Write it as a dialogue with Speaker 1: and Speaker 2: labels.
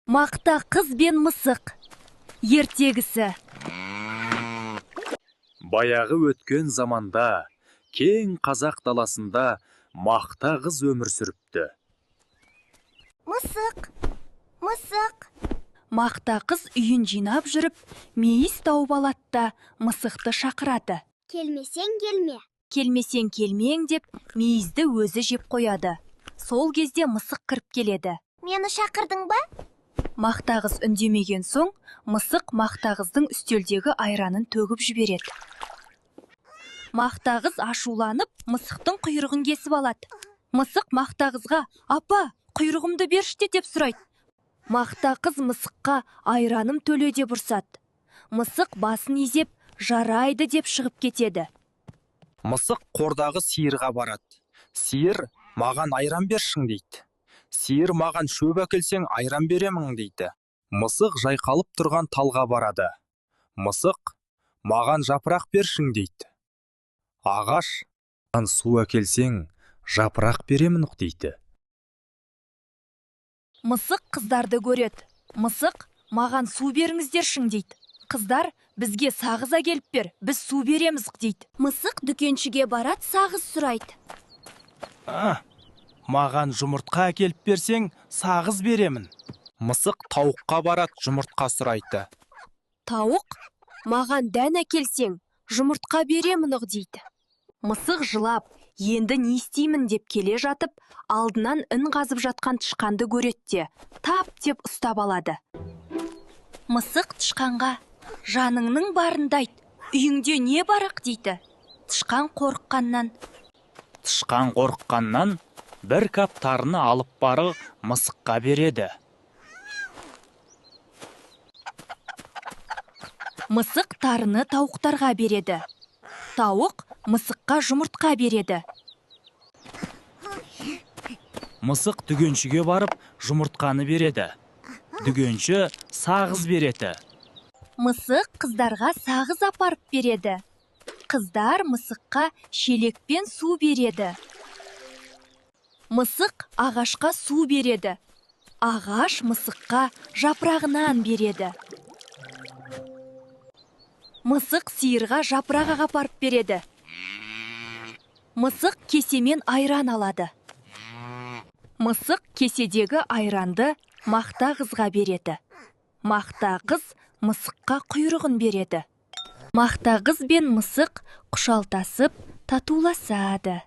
Speaker 1: Мақта қыз бен мысық. Ертегісі.
Speaker 2: Баяғы өткен заманда, кең қазақ даласында мақта қыз өмір сүріпті.
Speaker 3: Мысық.
Speaker 1: Мақта қыз үйін жинап жүріп, мейіз тауып алады да мысықты шақырады.
Speaker 3: Келмесең келме.
Speaker 1: Келмесең келмең деп, мейізді өзі жеп қояды. Сол кезде мысық кіріп келеді.
Speaker 3: Мені шақырдың ба?
Speaker 1: Мақта қыз үндемеген соң, мысық мақта қыздың үстелдегі айранын төгіп жібереді. Мақта қыз ашуланып, мысықтың құйрығын кесіп алады. Мысық мақта қызға: "Апа, құйрығымды берші" деп сұрайды. Мақта қыз мысыққа: "Айраным төле" деп ұрсады. Мысық басын изеп, "Жарайды" деп шығып кетеді.
Speaker 2: Мысық қордағы сиырға барады. Сиыр: "Маған айран бершің" дейді. Сиыр: "Маған шөп әкелсең, айран беремін" дейді. Мысық жайқалып тұрған талға барады. Мысық: "Маған жапырақ бершің" дейді. Ағаш: "Маған су әкелсең, жапырақ беремін" дейді.
Speaker 1: Мысық қыздарды көреді. Мысық: "Маған су беріңіздершің" дейді. Қыздар: "Бізге сағыз әкеліп бер, біз су береміз" дейді. Мысық дүкеншіге барады, сағыз сұрайды.
Speaker 4: Маған жұмыртқа әкеліп берсең, сағыз беремін.
Speaker 2: Мысық тауыққа барады, жұмыртқа сұрайды.
Speaker 1: Тауық: "Маған дән әкелсең, жұмыртқа беремін" дейді. Мысық жылап, енді не істеймін деп келе жатып, алдынан ін қазып жатқан тышқанды көреді де, тап деп ұстап алады. Мысық тышқанға: "Жаныңның барында айт, үйіңде не барақ" дейді. Тышқан қорыққаннан бір кап тарыны алып барып мысыққа береді. Мысық тарыны тауықтарға береді. Тауық мысыққа жұмыртқа береді.
Speaker 4: Мысық дүкеншіге барып, жұмыртқаны береді. Дүкенші сағыз береді.
Speaker 1: Мысық қыздарға сағыз апарып береді. Қыздар мысыққа шелекпен су береді. Мысық ағашқа су береді. Ағаш мысыққа жапырағынан береді. Мысық сиырға жапырақ апарып береді. Мысық кесемен айран алады. Мысық кеседегі айранды мақта қызға береді. Мақта қыз мысыққа құйрығын береді. Мақта қыз бен мысық құшалтасып татуласады.